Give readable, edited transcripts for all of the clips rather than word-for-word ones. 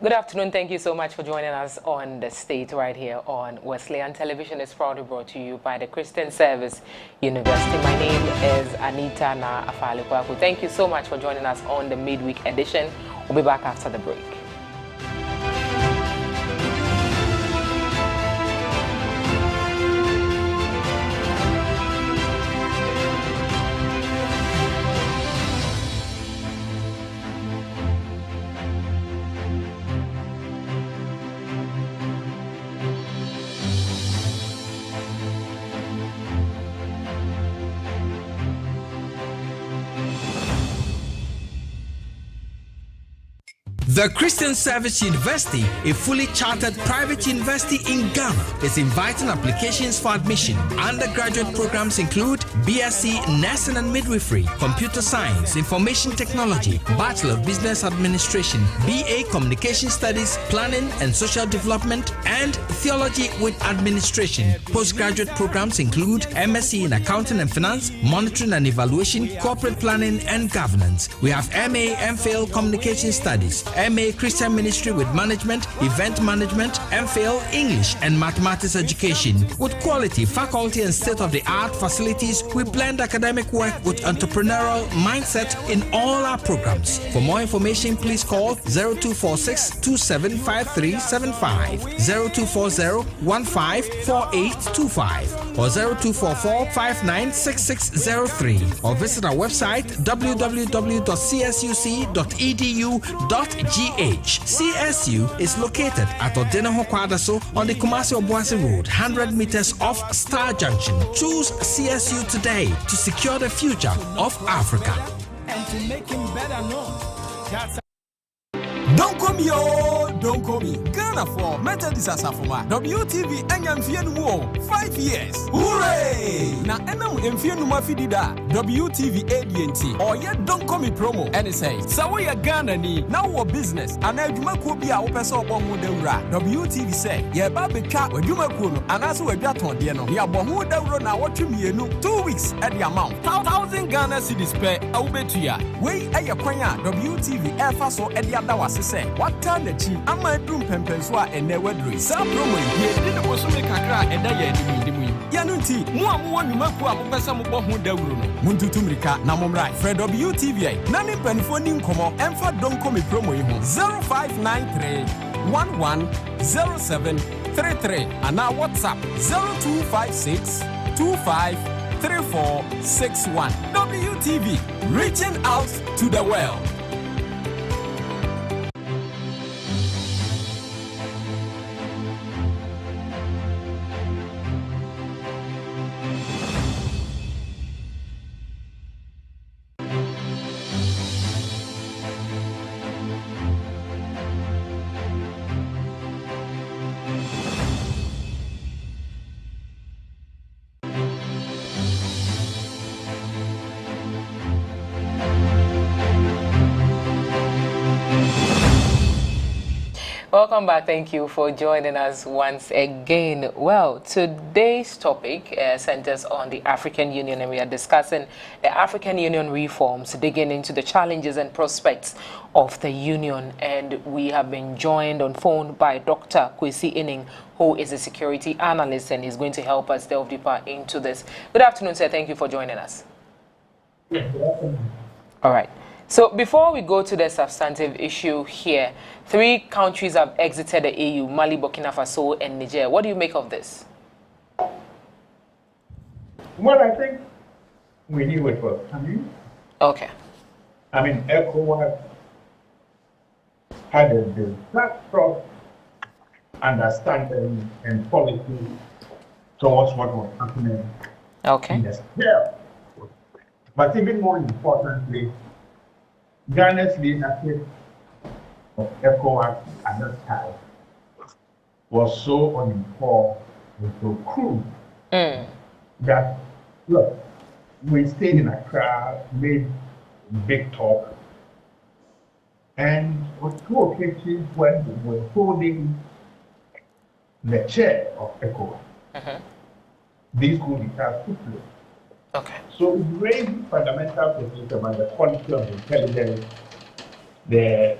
Good afternoon. Thank you so much for joining us on The State right here on Wesleyan Television. Is proudly brought to you by the Christian Service University. My name is Anita na Afarley Quarcoo. Thank you so much for joining us on the midweek edition. We'll be back after the break. The Christian Service University, a fully chartered private university in Ghana, is inviting applications for admission. Undergraduate programs include BSc Nursing and Midwifery, Computer Science, Information Technology, Bachelor of Business Administration, BA Communication Studies, Planning and Social Development, and Theology with Administration. Postgraduate programs include MSc in Accounting and Finance, Monitoring and Evaluation, Corporate Planning and Governance. We have MA MPhil Communication Studies, MA Christian Ministry with Management, Event Management, MPhil English and Mathematics Education. With quality, faculty and state-of-the-art facilities, we blend academic work with entrepreneurial mindset in all our programs. For more information, please call 0246 275375, 0240 154825, or 0244 596603, or visit our website www.csuc.edu.gh. CSU is located at Odenaho Kwadaso on the Kumasi Obuasi Road, 100 meters off Star Junction. Choose CSU today to secure the future of Africa. And to make him better known. Don't call me, oh, don't call me. Ghana for Methodist Asafoma. WTV NMFN 5 years. Hooray! Now, NMFN Mafidida. WTV ADNT. Or yet, don't call me promo. And it says, Sawaya Ghana ni. Now, what business? And I do my copia open so one mudura. WTV say, yeah, Baby Cat, where you make one. And as we got on the end, yeah, Bomuda now what you mean? 2 weeks at the amount. 1,000 Ghana cedis per. I'll bet you. Way at your quanya. WTV Air Faso at the other was say, what time the chief? I'm my room pempenswa and never drink. Some promo here didn't was make a crack and I Yanunti, one you make up with some Bomu Devruno. Muntu Tumrika, Namomrai, Fred WTV, Nani Penfoning Como, Emfa don't come promo 0593 110733 and now WhatsApp 0256 253461. WTV, reaching out to the world. Welcome back. Thank you for joining us once again. Well, today's topic centers on the African Union, and we are discussing the African Union reforms, digging into the challenges and prospects of the Union. And we have been joined on phone by Dr. 𝗟𝗓𝗓, who is a security analyst and is going to help us delve deeper into this. Good afternoon, sir. Thank you for joining us. All right. So before we go to the substantive issue here, 3 countries have exited the EU: Mali, Burkina Faso, and Niger. What do you make of this? Well, I think we knew it was coming. Okay. I mean, ECOWAS had a disastrous understanding and policy towards what was happening. Okay. In the sphere. But even more importantly, Ghana's leadership of ECOWAS at that time was so uninformed and so crude that, look, we stayed in Accra, made big talk, and on 2 occasions when we were holding the chair of ECOWAS, these coup d'etats took place. Okay. So it raised fundamental questions about the quality of intelligence, the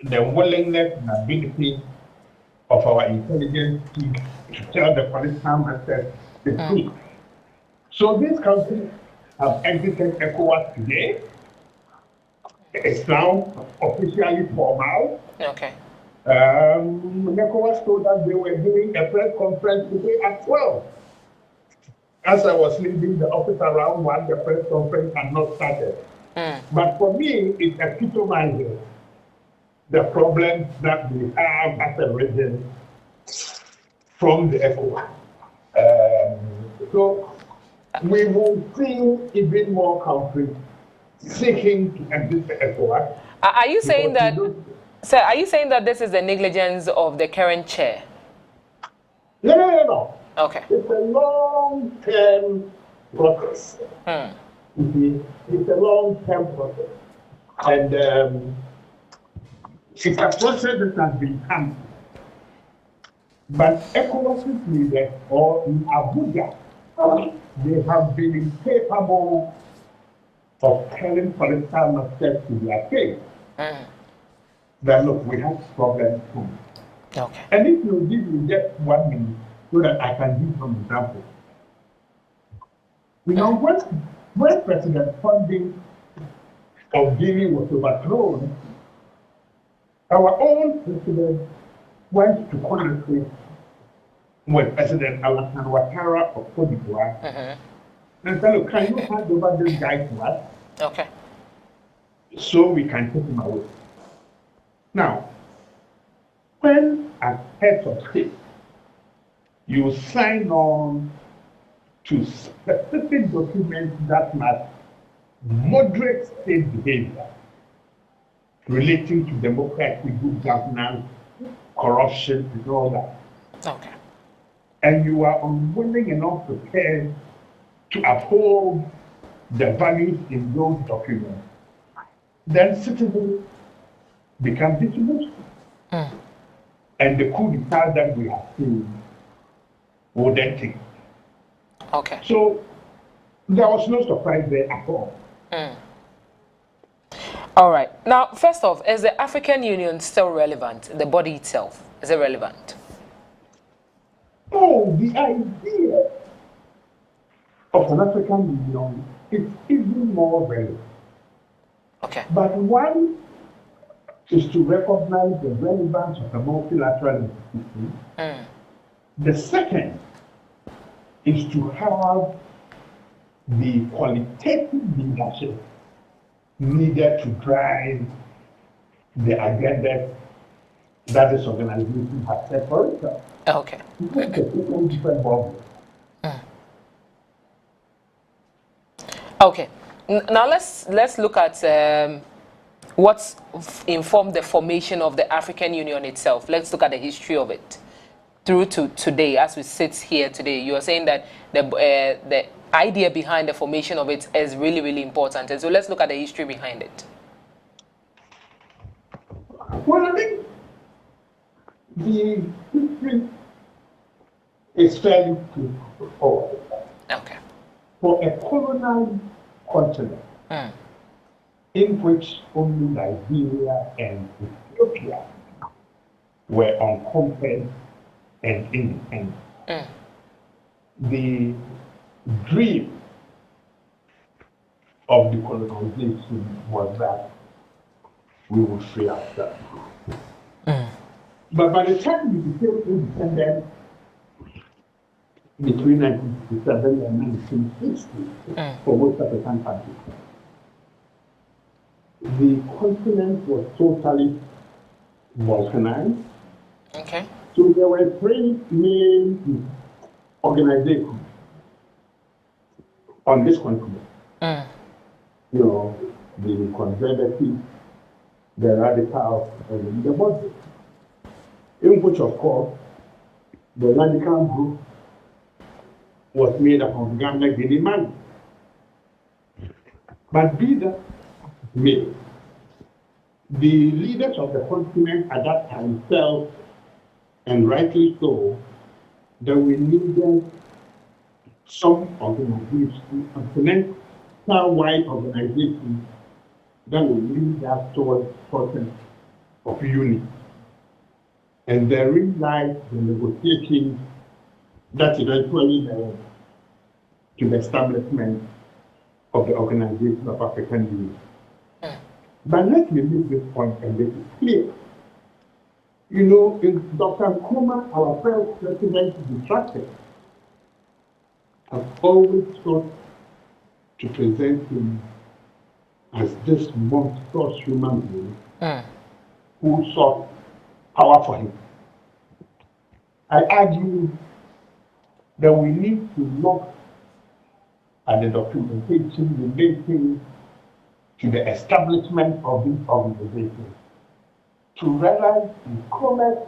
willingness and ability of our intelligence team to tell the political masters the truth. So these countries have exited ECOWAS today. It's now officially formal. Okay. ECOWAS told us they were doing a press conference today at 12. As I was leaving the office around 1, the press conference had not started. But for me, it epitomizes the problems that we have as a region from the ECOWAS. So we will see even more countries seeking to exit the ECOWAS. Are you saying that, sir, are you saying that this is the negligence of the current chair? No. Okay. It's a long-term process. It's a long-term process. And it's a process that has been cancelled. But ECOWAS leaders, or in Abuja, they have been incapable of telling political masters to their face that, look, we have problems too. Okay. And if you give me just 1 minute, so that I can give some examples. You know, when President funding of Guinea was overthrown, our own president went to Congress with President Alassane Ouattara of Cote d'Ivoire and said, look, can you hand over this guy to us? Okay. So we can take him away. Now, when as heads of state, you sign on to specific documents that must moderate state behavior. relating to democracy, good governance, corruption, and all that. Okay. And you are unwilling and unprepared to uphold the values in those documents, then citizens become disillusioned. And the coup d'etat that we have seen will then take. Okay. So there was no surprise there at all. All right. Now, first off, is the African Union still relevant? The body itself, is it relevant? Oh, the idea of an African Union is even more relevant. Okay. But one is to recognize the relevance of a multilateral institution. The second is to have the qualitative leadership needed to drive the agenda that this organization has set for itself. Okay. It's a different ballgame. Okay. Now let's look at what's informed the formation of the African Union itself. Let's look at the history of it through to today. As we sit here today, you are saying that the idea behind the formation of it is really, really important. And so let's look at the history behind it. Well, I think the history is fairly straightforward. Okay. For a colonized continent in which only Nigeria and Ethiopia were unconquered and independent, the dream of the colonization was that we would free ourselves. But by the time we became independent between 1957 and 1960 for most African countries, the continent was totally balkanized. Okay. So there were three main organizations on this continent. You know, the conservative, the radical, and the moderate. In which, of course, the radical group was made up of Ghana, Guinea, Mali. But be that may, the leaders of the continent at that time felt, and rightly so, that we needed some organization, continental-wide organization that would lead us towards a process of unity. And therein lies the negotiations that eventually led to the establishment of the Organization of African Union. But let me make this point and make it clear. You know, Dr. Nkrumah, our first president, distracted, has always sought to present him as this monstrous human being who sought power for him. I argue that we need to look at the documentation relating to the establishment of this organization to realize Nkrumah's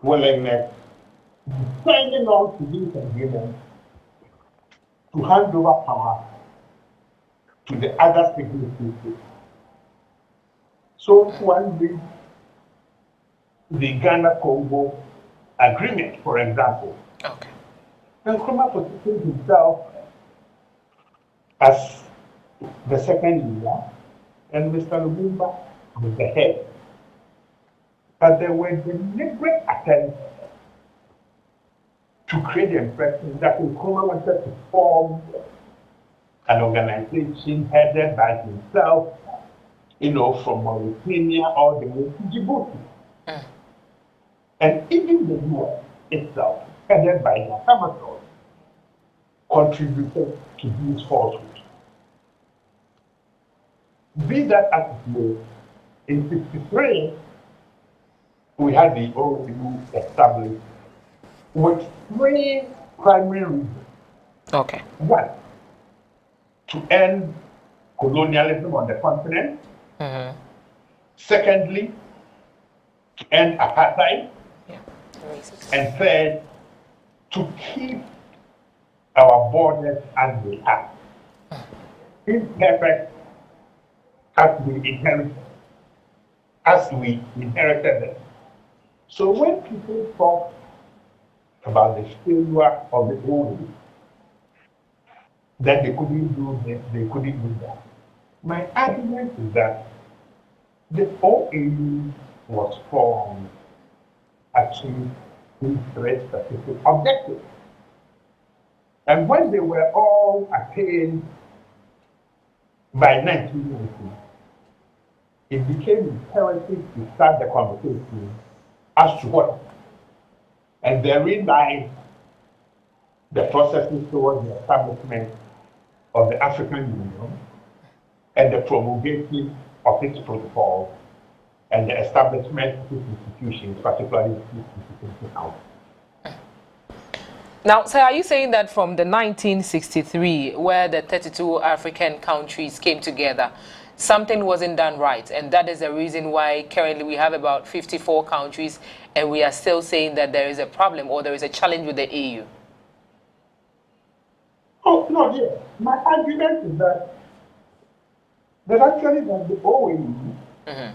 willingness to signing on to this agreement to hand over power to the other signatories. So one reads the Ghana-Congo agreement, for example. Okay. Nkrumah positioned himself as the second leader, and Mr. Lumumba was the head. But there were deliberate attempts to create the impression that Nkrumah wanted to form an organization headed by himself, you know, from Mauritania all the way to Djibouti. And even the war itself, headed by the Afarley, contributed to these falsehoods. Be that as it may, in 1963, we had the OAU established with three primary reasons. Okay. One, to end colonialism on the continent. Secondly, to end apartheid. Yeah. And third, to keep our borders as they are. Imperfect as we inherited them. So when people talk about the failure of the old, that they couldn't do this, they couldn't do that. My argument is that the OAU was formed to achieve these three specific objectives. And when they were all attained by 1990, it became imperative to start the conversation as to what. And therein lies the processes towards the establishment of the African Union and the promulgation of its protocol and the establishment of its institutions, particularly its institutions now. Now, so are you saying that from the 1963, where the 32 African countries came together, something wasn't done right, and that is the reason why currently we have about 54 countries, and we are still saying that there is a problem or there is a challenge with the EU? Oh, no, yes. My argument is that actually that the OAU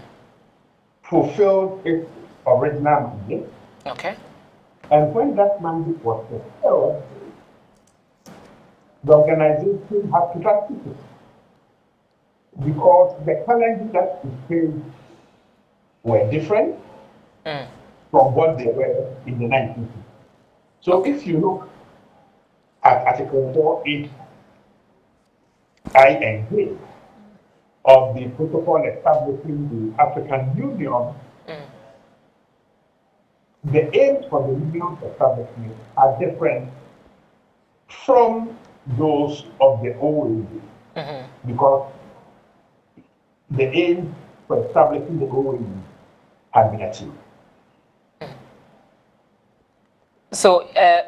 fulfilled its original mandate. Okay. And when that mandate was fulfilled, the organization had to transition. Because the challenges that we faced were different from what they were in the 1950s. So if you look at Article 4.8 I and J of the protocol establishing the African Union, the aims for the Union's establishment are different from those of the OAU, because the aim for establishing the OAU had been achieved. So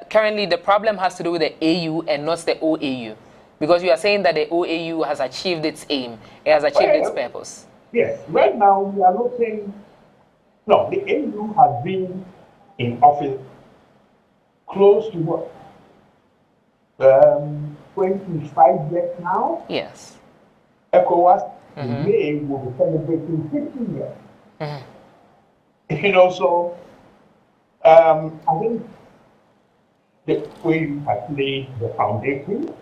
currently the problem has to do with the AU and not the OAU, because you are saying that the OAU has achieved its aim, it has achieved its purpose. Yes, right now we are looking, no, the AU has been in office close to what? 25 years now? Yes. ECOWAS in May will be celebrating 15 years. You know, so I think the OAU has laid the foundation.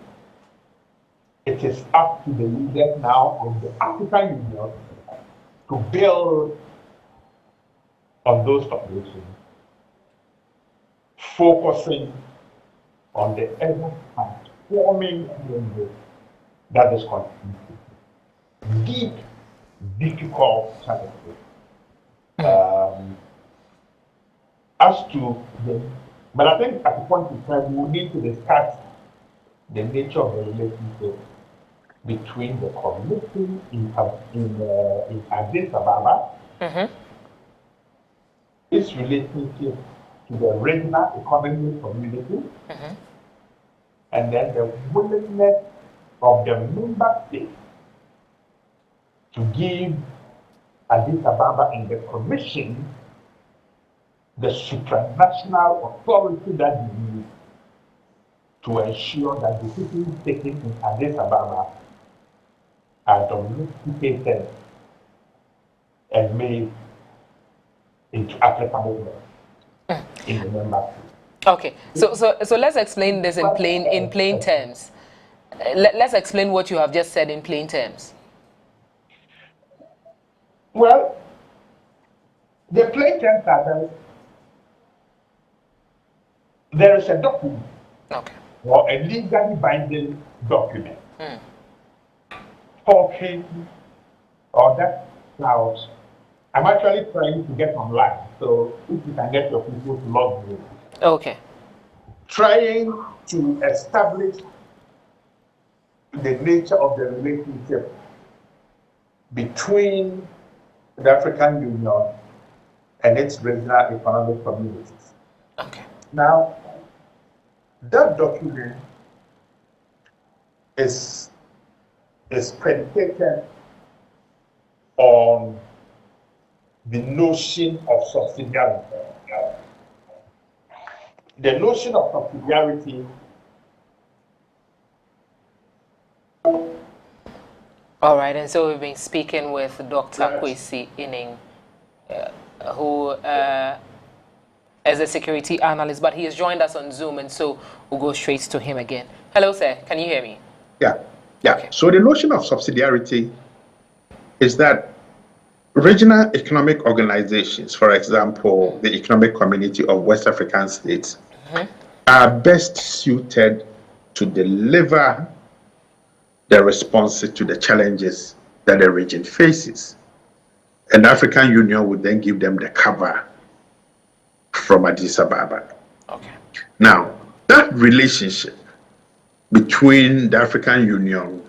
It is up to the leaders now of the African Union to build on those foundations, focusing on the ever-transforming challenges that this country faces. Deep, difficult challenges. As to the, but I think at the point in time we will need to discuss the nature of the relationship between the community in Addis Ababa, its relationship to the regional economic community, and then the willingness of the member states to give Addis Ababa and the Commission the supranational authority that they need to ensure that decisions taken in Addis Ababa are domesticated and made into applicable law in the member states. Okay, so let's explain this in plain terms. Let's explain what you have just said in plain terms. Well, the plain terms are that there is a document, or a legally binding document, talking, or that cloud. I'm actually trying to get online, so if you can get your people to log me. Okay. Trying to establish the nature of the relationship between the African Union and its regional economic communities. Okay. Now, that document is predicated on the notion of subsidiarity. The notion of subsidiarity. All right, and so we've been speaking with Dr. 𝗟𝗜𝗩𝗘, who is a security analyst, but he has joined us on Zoom, and so we'll go straight to him again. Hello, sir. Can you hear me? Yeah. Okay. So the notion of subsidiarity is that regional economic organizations, for example, the Economic Community of West African States, are best suited to deliver the responses to the challenges that the region faces. And the African Union would then give them the cover from Addis Ababa. Okay. Now, that relationship between the African Union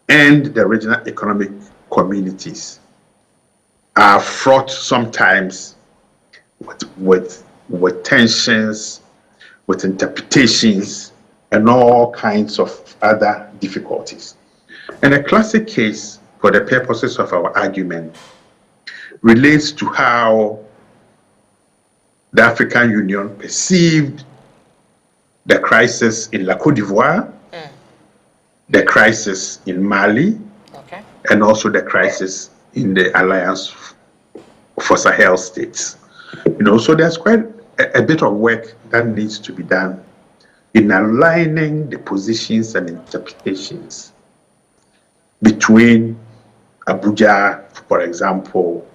and the regional economic communities are fraught sometimes with tensions, with interpretations, and all kinds of other difficulties. And a classic case, for the purposes of our argument, relates to how the African Union perceived the crisis in Côte d'Ivoire, the crisis in Mali, and also the crisis in the Alliance for Sahel states. So there's quite a bit of work that needs to be done in aligning the positions and interpretations between Abuja, for example,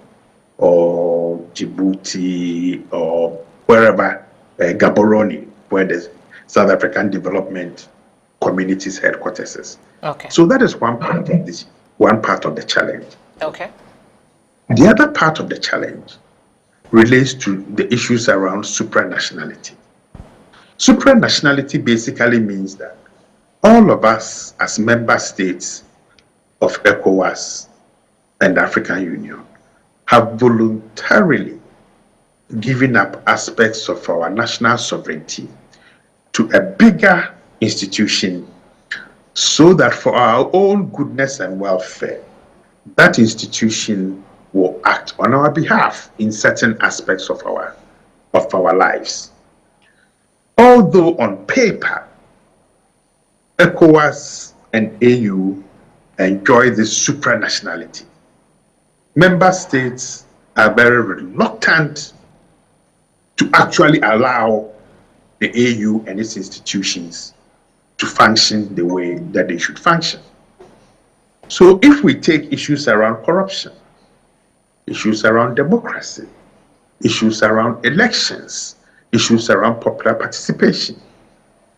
or Djibouti, or wherever, Gaborone, where the South African Development Community's headquarters is. Okay. So that is one part of this, one part of the challenge. Okay. The other part of the challenge relates to the issues around supranationality. Supranationality basically means that all of us as member states of ECOWAS and the African Union have voluntarily given up aspects of our national sovereignty to a bigger institution so that for our own goodness and welfare, that institution will act on our behalf in certain aspects of our lives. Although on paper, ECOWAS and AU enjoy this supranationality, member states are very reluctant to actually allow the AU and its institutions to function the way that they should function. So if we take issues around corruption, issues around democracy, issues around elections, issues around popular participation,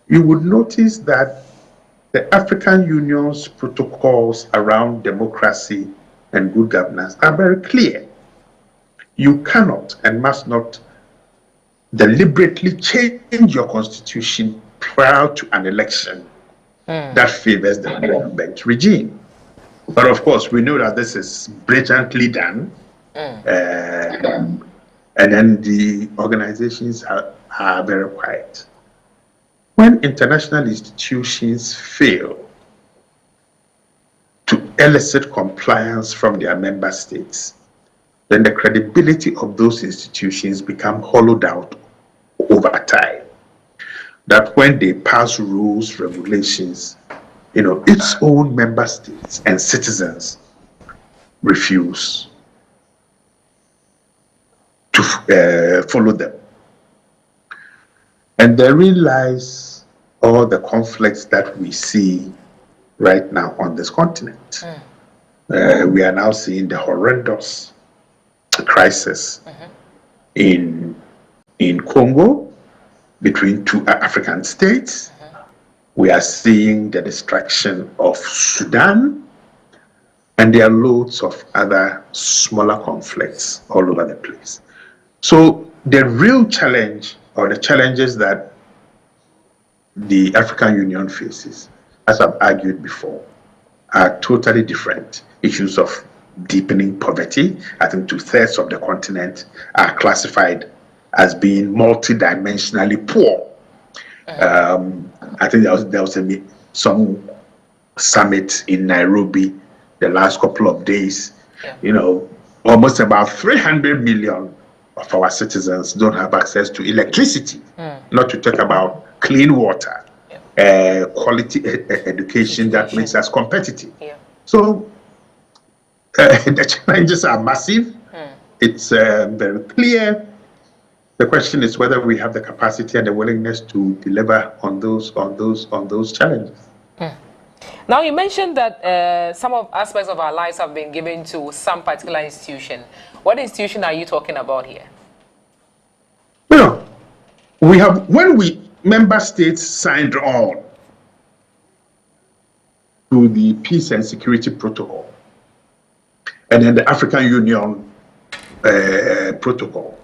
you would notice that the African Union's protocols around democracy and good governance are very clear. You cannot and must not deliberately change your constitution prior to an election that favors the incumbent regime. But of course, we know that this is blatantly done, and then the organizations are very quiet. When international institutions fail to elicit compliance from their member states, then the credibility of those institutions become hollowed out over time. That when they pass rules, regulations, its own member states and citizens refuse to follow them. And therein lies all the conflicts that we see right now on this continent. We are now seeing the horrendous crisis in Congo between two African states. We are seeing the destruction of Sudan, and there are loads of other smaller conflicts all over the place. So the real challenge, or the challenges that the African Union faces, as I've argued before, are totally different. Issues of deepening poverty. I think 2/3 of the continent are classified as being multidimensionally poor. I think there was some summit in Nairobi the last couple of days. almost about 300 million of our citizens don't have access to electricity, not to talk about clean water, quality education that makes us competitive. So the challenges are massive. It's very clear. The question is whether we have the capacity and the willingness to deliver on those challenges. Now, you mentioned that some of aspects of our lives have been given to some particular institution. What institution are you talking about here? You know, we have, when we member states signed on to the Peace and Security Protocol, and then the African Union Protocol,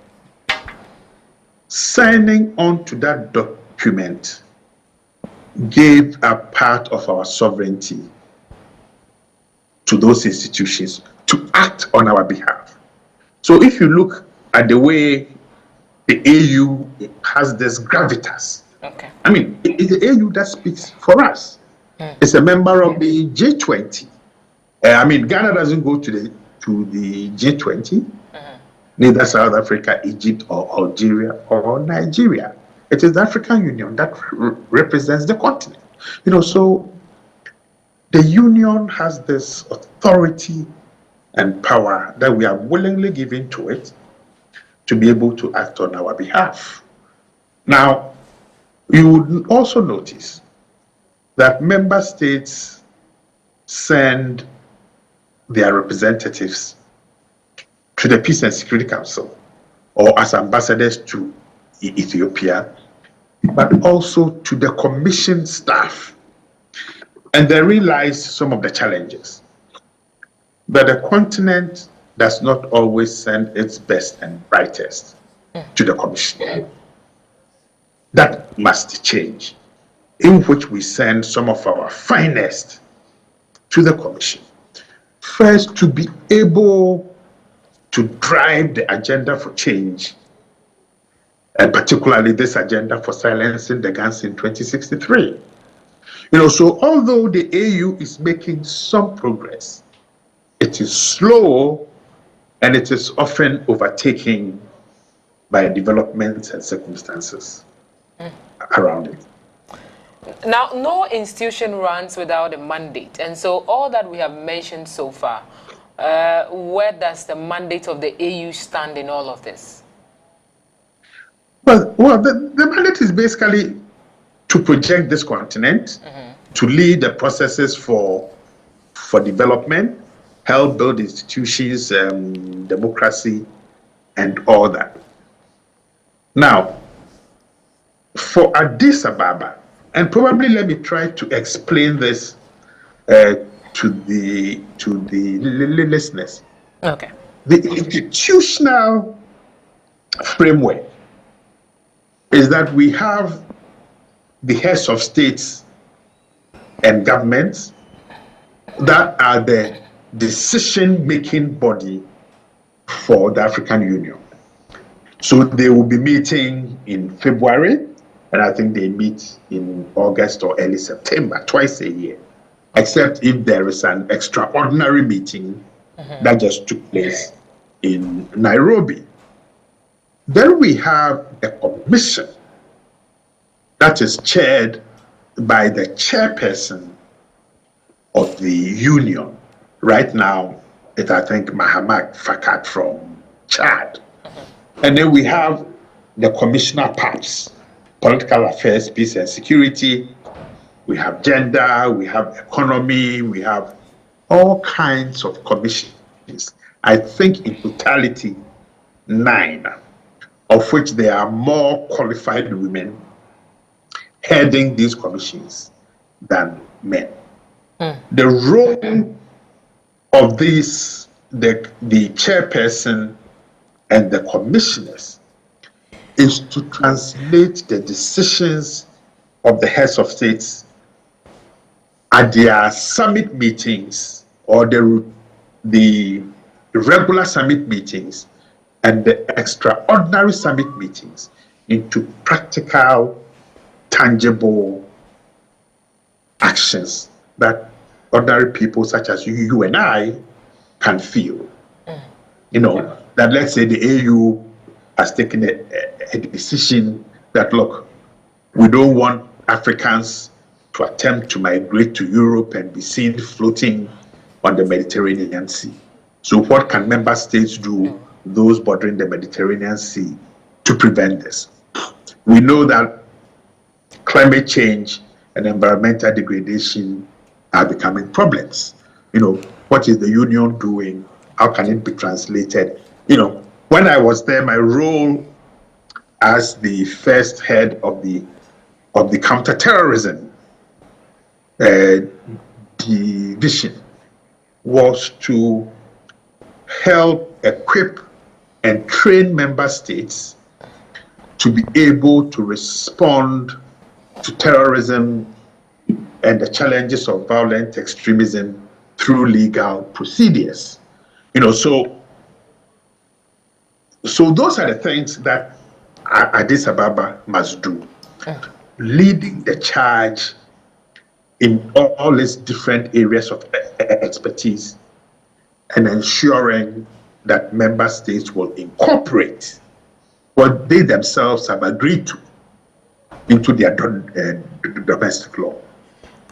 signing on to that document gave a part of our sovereignty to those institutions to act on our behalf. So if you look at the way the AU has this gravitas, I mean, it's the AU that speaks for us. It's a member of the G20. I mean, Ghana doesn't go to the G20, neither South Africa, Egypt, or Algeria, or Nigeria. It is the African Union that represents the continent. You know, so the Union has this authority and power that we are willingly giving to it to be able to act on our behalf. Now, you would also notice that member states send their representatives to the Peace and Security Council or as ambassadors to Ethiopia, but also to the Commission staff. And therein lies some of the challenges. But the continent does not always send its best and brightest to the Commission. That must change, in which we send some of our finest to the Commission. First, to be able to drive the agenda for change, and particularly this agenda for silencing the guns in 2063. You know, so although the AU is making some progress, it is slow and it is often overtaken by developments and circumstances around it. Now, no institution runs without a mandate, and so all that we have mentioned so far, where does the mandate of the AU stand in all of this? Well, the mandate is basically to project this continent, to lead the processes for development, help build institutions, democracy, and all that. Now, for Addis Ababa, and probably let me try to explain this to the listeners. Okay. The institutional framework is that we have the heads of states and governments that are the decision-making body for the African Union. So they will be meeting in February, and I think they meet in August or early September, twice a year, except if there is an extraordinary meeting that just took place in Nairobi. Then we have a commission that is chaired by the chairperson of the union. Right now, it's, I think, Mahamat Fakat from Chad. And then we have the commissioner parts, political affairs, peace and security. We have gender, we have economy, we have all kinds of commissions. I think in totality, 9, of which there are more qualified women heading these commissions than men. The role of these, the chairperson and the commissioners, is to translate the decisions of the heads of states at their summit meetings or the regular summit meetings and the extraordinary summit meetings into practical, tangible actions that ordinary people such as you and I can feel. that let's say the AU has taken a decision that, look, we don't want Africans to attempt to migrate to Europe and be seen floating on the Mediterranean Sea. So what can member states do, those bordering the Mediterranean Sea, to prevent this? We know that climate change and environmental degradation are becoming problems. What is the union doing? How can it be translated? When I was there, my role as the first head of the counterterrorism division was to help equip and train member states to be able to respond to terrorism and the challenges of violent extremism through legal procedures. So those are the things that Addis Ababa must do, leading the charge in all its different areas of expertise and ensuring that member states will incorporate what they themselves have agreed to into their domestic law.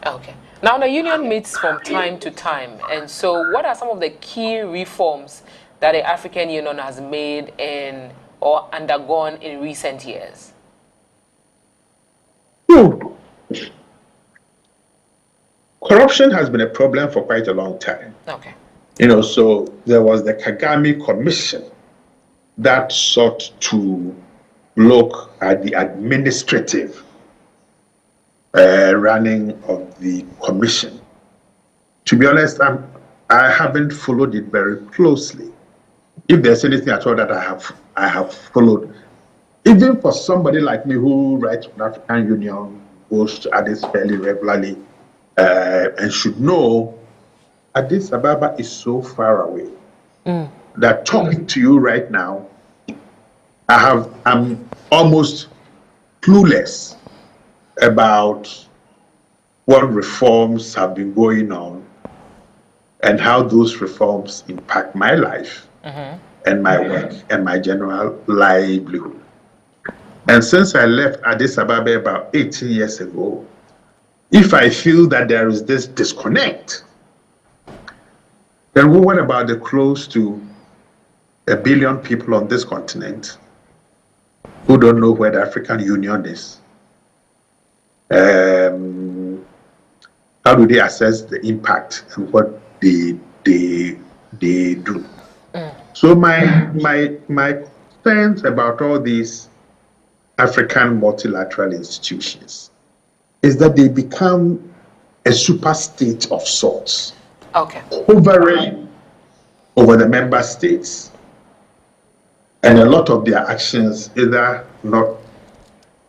Okay. Now, the union meets from time to time, and so what are some of the key reforms that the African Union has made or undergone in recent years? Corruption has been a problem for quite a long time. Okay. So there was the Kagame Commission that sought to look at the administrative running of the commission. To be honest, I haven't followed it very closely. If there's anything at all that I have followed, even for somebody like me who writes for the African Union, goes to Addis fairly regularly, and should know, Addis Ababa is so far away that talking to you right now, I'm almost clueless about what reforms have been going on and how those reforms impact my life and my work and my general livelihood. And since I left Addis Ababa about 18 years ago, if I feel that there is this disconnect, then what about the close to 1 billion people on this continent who don't know where the African Union is? How do they assess the impact and what they do? So my concerns about all these African multilateral institutions is that they become a super state of sorts, hovering over the member states, and a lot of their actions either not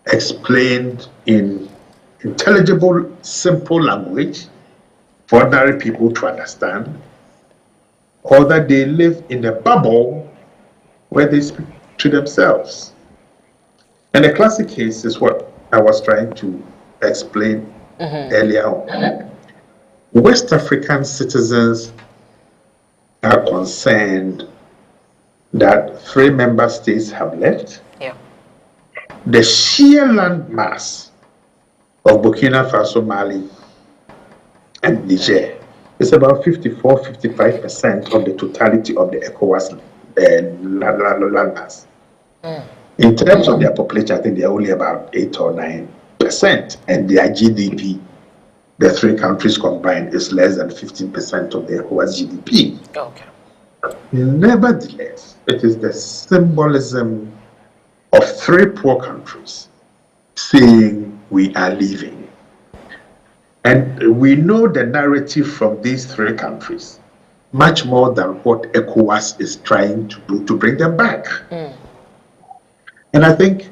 explained in intelligible, simple language for ordinary people to understand, or that they live in a bubble where they speak to themselves. And the classic case is what I was trying to explain earlier on. West African citizens are concerned that 3 member states have left. Yeah. The sheer land mass of Burkina Faso, Mali, and Niger is about 54-55% of the totality of the ECOWAS land mass. In terms of their population, I think they're only about 8 or 9%, and their GDP, the 3 countries combined, is less than 15% of the ECOWAS GDP. Okay. Nevertheless, it is the symbolism of 3 poor countries saying we are leaving. And we know the narrative from these 3 countries much more than what ECOWAS is trying to do to bring them back. And I think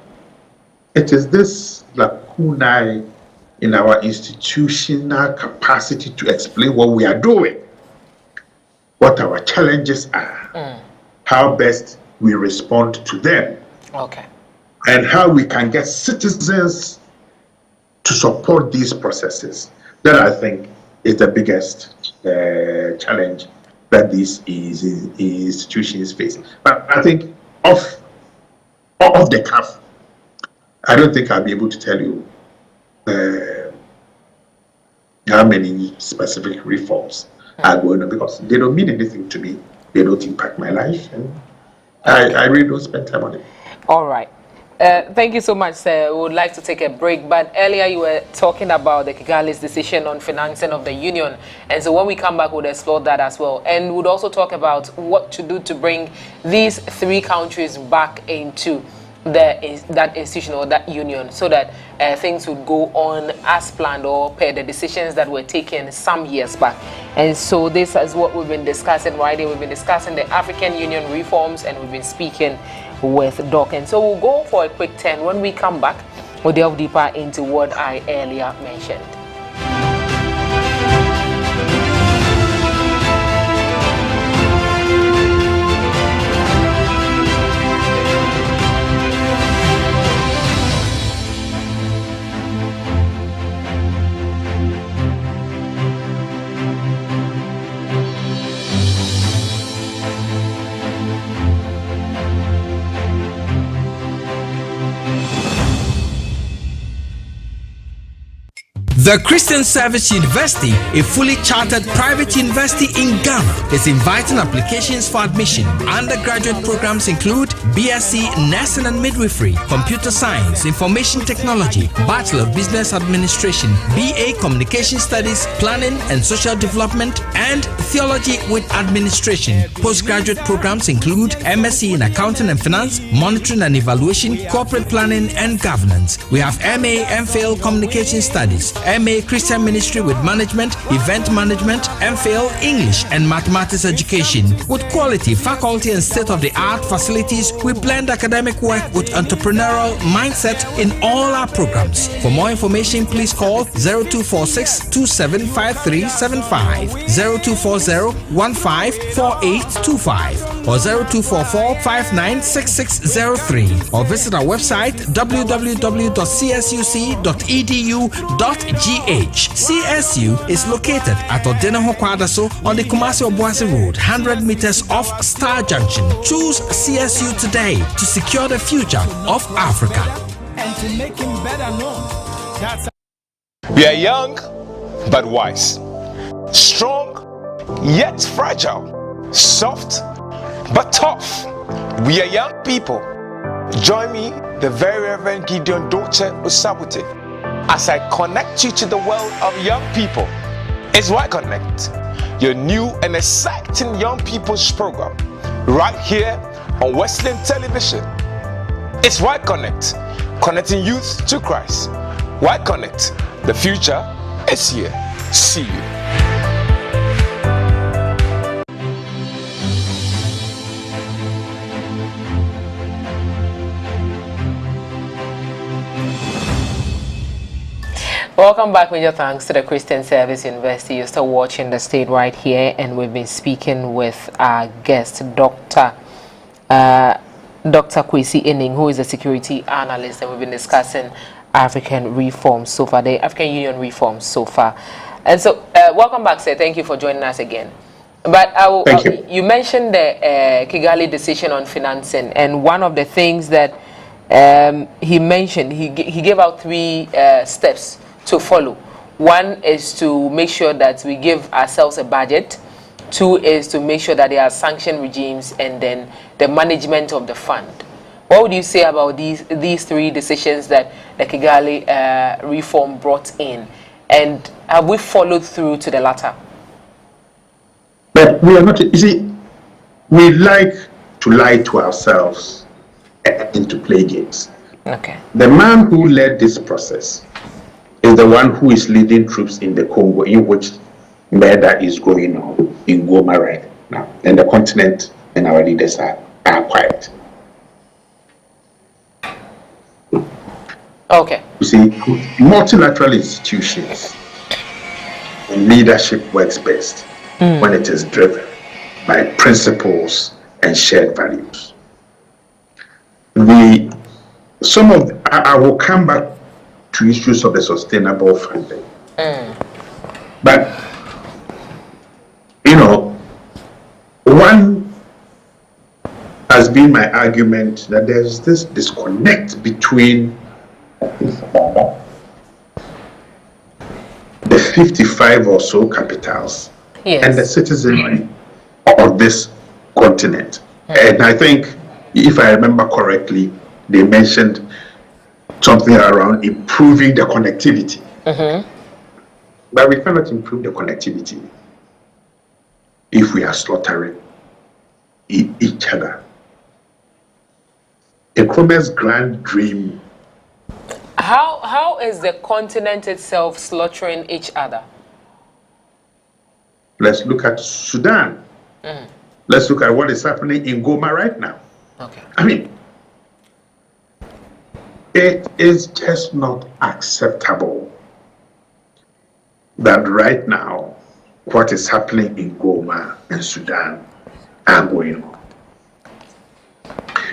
it is this lacunae in our institutional capacity to explain what we are doing, what our challenges are, how best we respond to them, and how we can get citizens to support these processes. That I think is the biggest challenge that these institutions face. But I think off the cuff, I don't think I'll be able to tell you how many specific reforms are going on, because they don't mean anything to me. They don't impact my life, and I really don't spend time on it. All right. Thank you so much, sir. We would like to take a break, but earlier you were talking about the Kigali's decision on financing of the union, and so when we come back, we'll explore that as well, and we'll also talk about what to do to bring these 3 countries back into that institution or that union, so that things would go on as planned or per the decisions that were taken some years back. And so this is what we've been discussing right here. We've been discussing the African Union reforms, and we've been speaking with Doc. And so we'll go for a quick turn. When we come back, we'll delve deeper into what I earlier mentioned. The Christian Service University, a fully chartered private university in Ghana, is inviting applications for admission. Undergraduate programs include BSc Nursing and Midwifery, Computer Science, Information Technology, Bachelor of Business Administration, BA Communication Studies, Planning and Social Development, and Theology with Administration. Postgraduate programs include MSc in Accounting and Finance, Monitoring and Evaluation, Corporate Planning and Governance. We have MA MPhil Communication Studies, MA Christian Ministry with Management, Event Management, MPhil English and Mathematics Education. With quality, faculty and state-of-the-art facilities, we blend academic work with entrepreneurial mindset in all our programs. For more information, please call 0246 275375, 0240 154825, or 0244 596603, or visit our website www.csuc.edu.gh. CSU is located at Odeneho Kwadaso on the Kumasi Obuasi Road, 100 meters off Star Junction. Choose CSU today to secure the future of Africa. And to make him better known. That's We are young but wise, strong yet fragile, soft but tough. We are young people. Join me, the very Reverend Gideon Doche Osabute, as I connect you to the world of young people. It's Why Connect, your new and exciting young people's program, right here on Wesleyan Television. It's Why Connect, connecting youth to Christ. Why Connect, the future is here. See you. Welcome back, major thanks to the Christian Service University. You're still watching The State right here, and we've been speaking with our guest, Dr. Kwesi Inning, who is a security analyst, and we've been discussing African reforms so far, the African Union reforms so far. And so, welcome back, sir. Thank you for joining us again. But you mentioned the Kigali decision on financing, and one of the things that he mentioned, he gave out 3 steps to follow. 1 is to make sure that we give ourselves a budget. 2 is to make sure that there are sanction regimes, and then the management of the fund. What would you say about these 3 decisions that the Kigali reform brought in, and have we followed through to the latter? But we are not, you see, we like to lie to ourselves and to play games. Okay. The man who led this process is the one who is leading troops in the Congo, in which murder is going on in Goma right now. And the continent and our leaders are quiet. Okay. You see, multilateral institutions and leadership works best when it is driven by principles and shared values. I will come back to issues of the sustainable funding. But, One has been my argument that there's this disconnect between the 55 or so capitals and the citizenry of this continent. And I think, if I remember correctly, they mentioned something around improving the connectivity. But we cannot improve the connectivity if we are slaughtering each other. Nkrumah's grand dream. How is the continent itself slaughtering each other? Let's look at Sudan. Let's look at what is happening in Goma right now. Okay. I mean, it is just not acceptable that right now what is happening in Goma and Sudan are going on.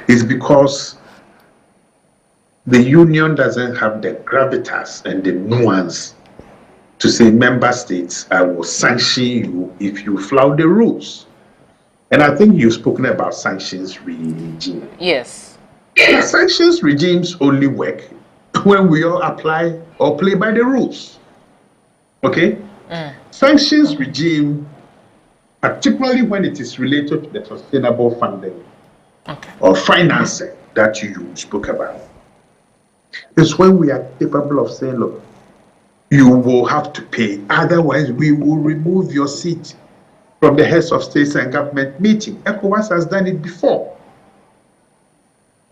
It's because the union doesn't have the gravitas and the nuance to say, member states, I will sanction you if you flout the rules. And I think you've spoken about sanctions regime. Yes. Sanctions regimes only work when we all apply or play by the rules. Okay? Sanctions regime, particularly when it is related to the sustainable funding or financing that you spoke about, is when we are capable of saying, look, you will have to pay, otherwise we will remove your seat from the heads of states and government meeting. ECOWAS has done it before.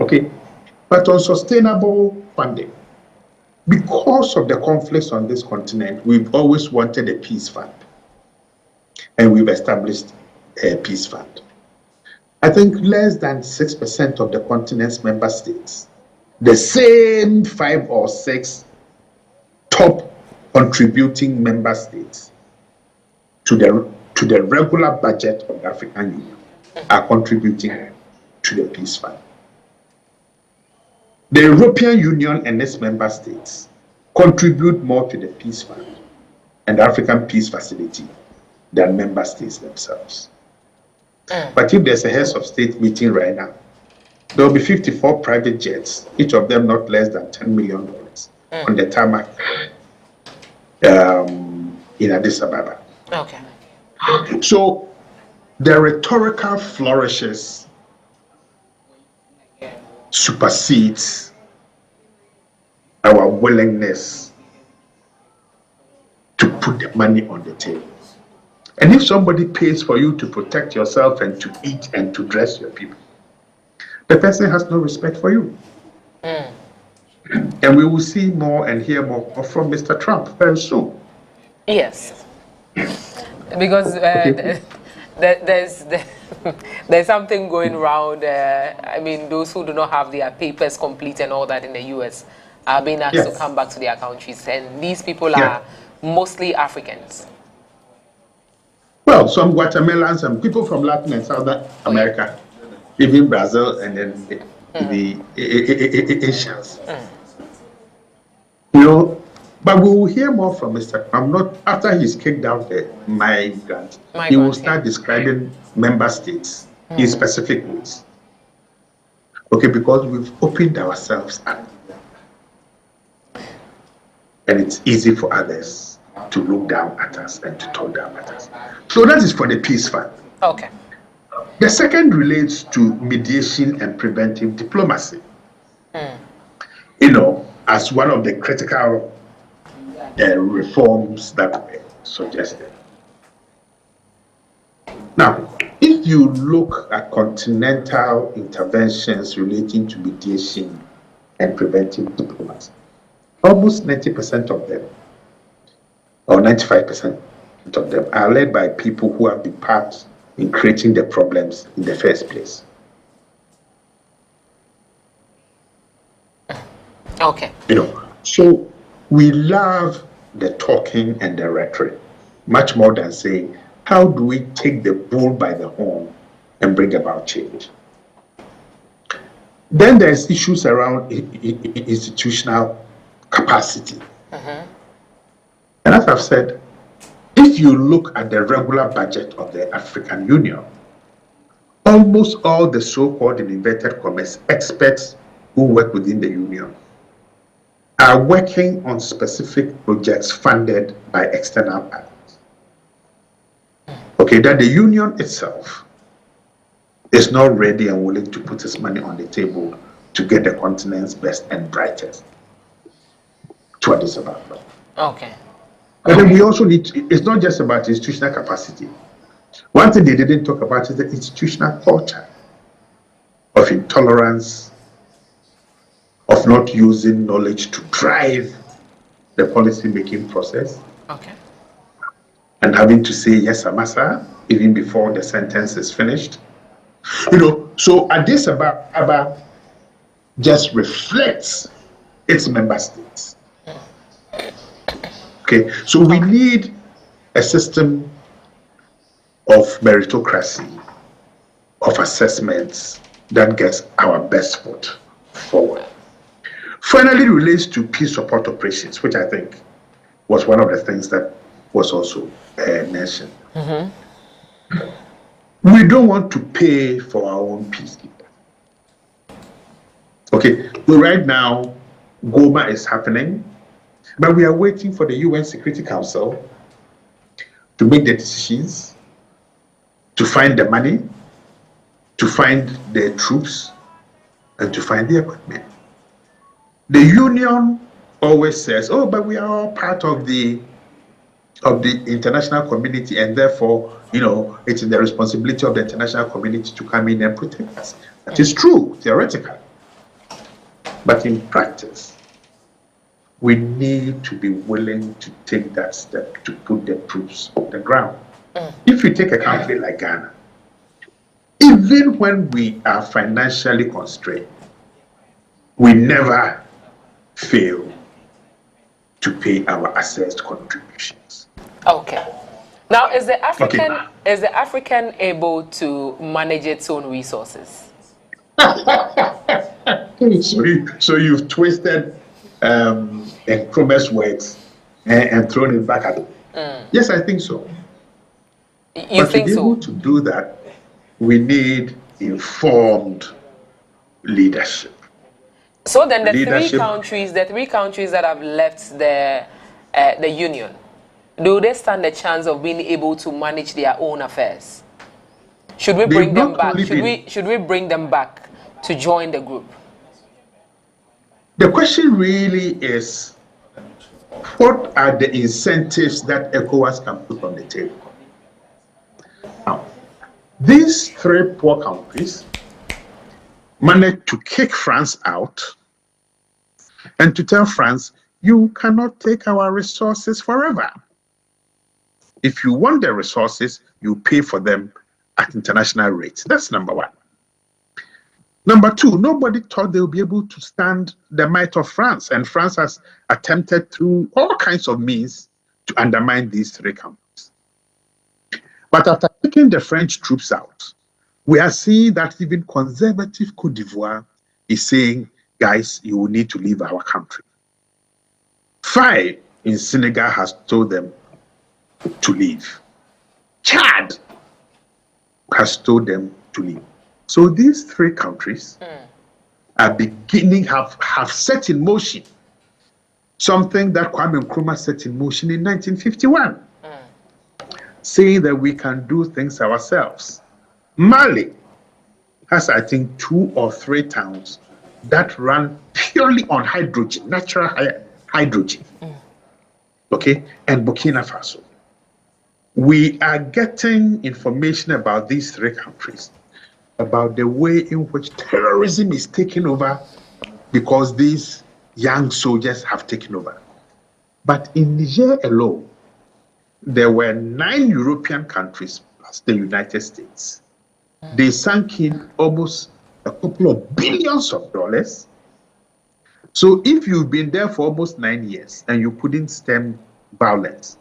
Okay, but on sustainable funding, because of the conflicts on this continent, we've always wanted a peace fund, and we've established a peace fund. I think less than 6% of the continent's member states, the same 5 or 6 top contributing member states to the regular budget of the African Union, are contributing to the peace fund. The European Union and its member states contribute more to the peace fund and the African Peace Facility than member states themselves. But if there's a heads of state meeting right now, there will be 54 private jets, each of them not less than $10 million on the tarmac in Addis Ababa. Okay. So the rhetorical flourishes supersedes our willingness to put the money on the table. And if somebody pays for you to protect yourself and to eat and to dress your people, the person has no respect for you. And we will see more and hear more from Mr. Trump very soon. Yes. Because there's something going around. I mean, those who do not have their papers complete and all that in the US are being asked to come back to their countries. And these people are mostly Africans. Well, some Guatemalans and people from Latin and Southern America, even Brazil, and then the Asians. You know, but we will hear more from Mr. Trump. Not after he's kicked out the migrant, he will start describing member states in specific ways. Okay, because we've opened ourselves up, and it's easy for others to look down at us and to talk down at us. So that is for the peace fund. Okay. The second relates to mediation and preventive diplomacy. You know, as one of the critical reforms that were suggested. Now, if you look at continental interventions relating to mediation and preventive diplomacy, almost 90% of them, or 95% of them, are led by people who have been part in creating the problems in the first place. Okay. You know, so we love the talking and the rhetoric much more than saying, how do we take the bull by the horn and bring about change? Then there's issues around institutional capacity. And as I've said, if you look at the regular budget of the African Union, almost all the so-called, in inverted commas, experts who work within the union are working on specific projects funded by external partners. Okay, that the union itself is not ready and willing to put its money on the table to get the continent's best and brightest to what it's about. Okay. And then we also need to, it's not just about institutional capacity. One thing they didn't talk about is the institutional culture of intolerance, of not using knowledge to drive the policy-making process. Okay. And having to say yes, Amasa, even before the sentence is finished. You know, so Addis Ababa just reflects its member states. Okay, so we need a system of meritocracy, of assessments that gets our best foot forward. Finally, it relates to peace support operations, which I think was one of the things that was also mentioned. We don't want to pay for our own peacekeepers. Okay, so right now, Goma is happening, but we are waiting for the UN Security Council to make the decisions, to find the money, to find the troops, and to find the equipment. The union always says, oh, but we are all part of the international community, and therefore, you know, it's in the responsibility of the international community to come in and protect us. That is true, theoretically. But in practice, we need to be willing to take that step to put the troops on the ground. If you take a country like Ghana, even when we are financially constrained, we never fail to pay our assessed contributions. Okay. Now, is the African able to manage its own resources? So you've twisted Nkrumah's words and thrown it back at him. Yes, I think so. You think so? To be able to do that, we need informed leadership. So then the three countries that have left the union, do they stand a chance of being able to manage their own affairs? Should we bring them back? Should we bring them back to join the group? The question really is, what are the incentives that ECOWAS can put on the table? Now, these three poor countries managed to kick France out and to tell France, you cannot take our resources forever. If you want the resources, you pay for them at international rates. That's number one. Number two, nobody thought they would be able to stand the might of France, and France has attempted through all kinds of means to undermine these three countries. But after taking the French troops out, we are seeing that even conservative Cote d'Ivoire is saying, guys, you will need to leave our country. 5 in Senegal has told them to leave. Chad has told them to leave. So these three countries are beginning, have set in motion something that Kwame Nkrumah set in motion in 1951, saying that we can do things ourselves. Mali has, I think, 2 or 3 towns that run purely on hydrogen, natural hydrogen. Okay, and Burkina Faso. We are getting information about these 3 countries, about the way in which terrorism is taking over because these young soldiers have taken over. But in Niger alone, there were 9 European countries plus the United States. They sank in almost a couple of billions of dollars. So if you've been there for almost 9 years and you couldn't stem violence,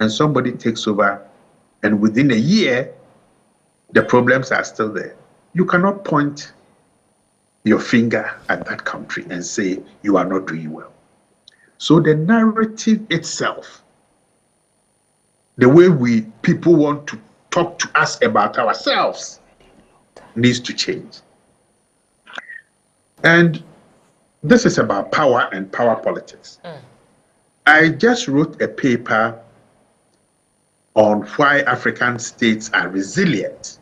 and somebody takes over, and within a year, the problems are still there, you cannot point your finger at that country and say you are not doing well. So the narrative itself, the way people want to talk to us about ourselves, needs to change. And this is about power and power politics. I just wrote a paper on why African states are resilient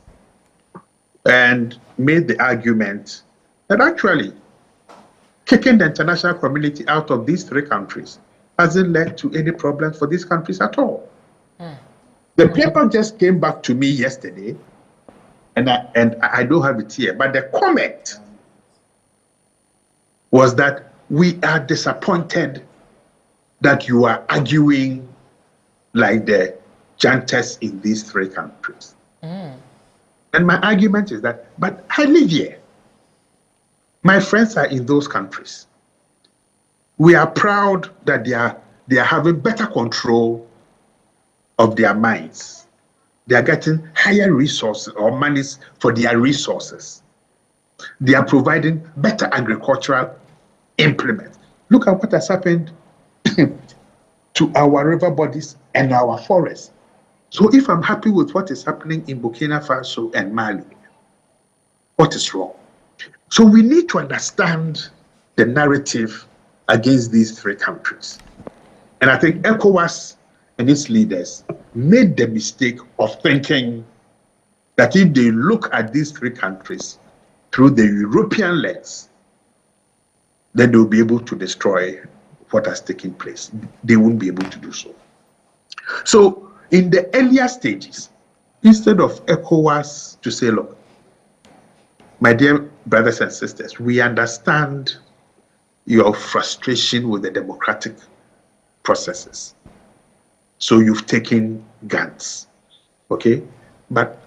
and made the argument that actually kicking the international community out of these 3 countries hasn't led to any problems for these countries at all. The paper just came back to me yesterday, and I don't have it here, but the comment was that we are disappointed that you are arguing like the janitors in these 3 countries. And my argument is that, but I live here. My friends are in those countries. We are proud that they are having better control of their minds. They are getting higher resources or monies for their resources. They are providing better agricultural implements. Look at what has happened to our river bodies and our forests. So if I'm happy with what is happening in Burkina Faso and Mali, what is wrong? So we need to understand the narrative against these 3 countries. And I think ECOWAS and its leaders made the mistake of thinking that if they look at these 3 countries through the European lens, then they'll be able to destroy what has taken place. They won't be able to do so. So in the earlier stages, instead of ECOWAS to say, look, my dear brothers and sisters, we understand your frustration with the democratic processes. So you've taken guns, okay? But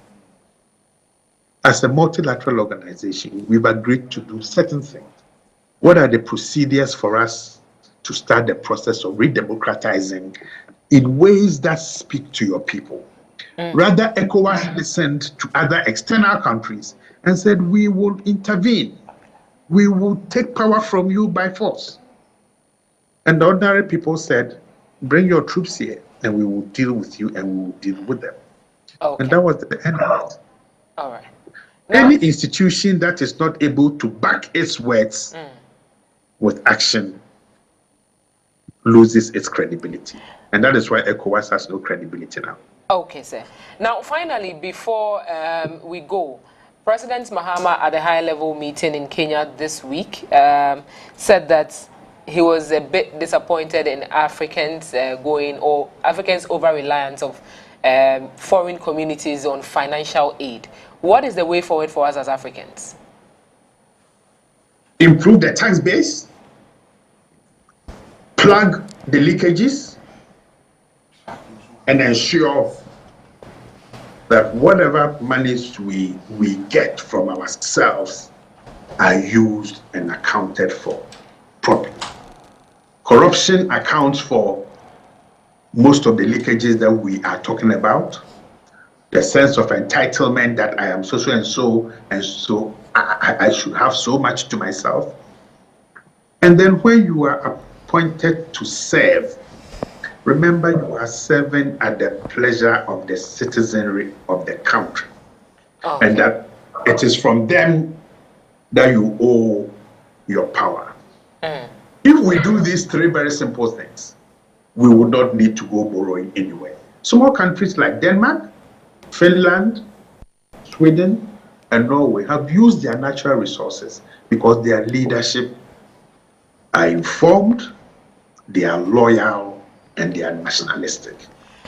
as a multilateral organization, we've agreed to do certain things. What are the procedures for us to start the process of redemocratizing in ways that speak to your people? Rather, ECOWAS listened to other external countries and said, we will intervene. We will take power from you by force. And the ordinary people said, bring your troops here and we will deal with you and we will deal with them. Okay. And that was the end of it. All right. Any institution that is not able to back its words with action loses its credibility. And that is why ECOWAS has no credibility now. Okay, sir. Now, finally, before we go, President Mahama at the high-level meeting in Kenya this week said that he was a bit disappointed in Africans Africans' over-reliance of foreign communities on financial aid. What is the way forward for us as Africans? Improve the tax base, plug the leakages, and ensure that whatever monies we get from ourselves are used and accounted for properly. Corruption accounts for most of the leakages that we are talking about. The sense of entitlement that I am so and so I should have so much to myself. And then when you are appointed to serve, remember you are serving at the pleasure of the citizenry of the country. Okay. And that it is from them that you owe your power. If we do these 3 very simple things, we would not need to go borrowing anywhere. Small countries like Denmark, Finland, Sweden, and Norway have used their natural resources because their leadership are informed, they are loyal, and they are nationalistic.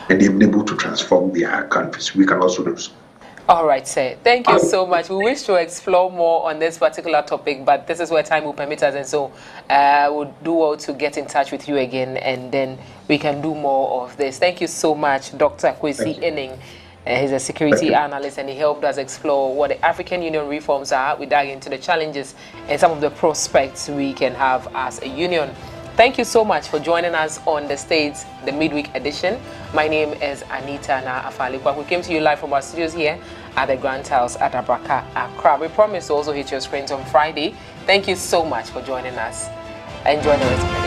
And they've been able to transform their countries. We can also do so. All right, sir. Thank you so much. We wish to explore more on this particular topic, but this is where time will permit us, and so we'll do well to get in touch with you again, and then we can do more of this. Thank you so much, Dr. Ēkwesi. He's a security analyst, and he helped us explore what the African Union reforms are. We dug into the challenges and some of the prospects we can have as a union. Thank you so much for joining us on the States, the midweek edition. My name is Anita na Afarley. We came to you live from our studios here at the Grand House at Abraka, Accra. We promise to also hit your screens on Friday. Thank you so much for joining us. Enjoy the rest of the day.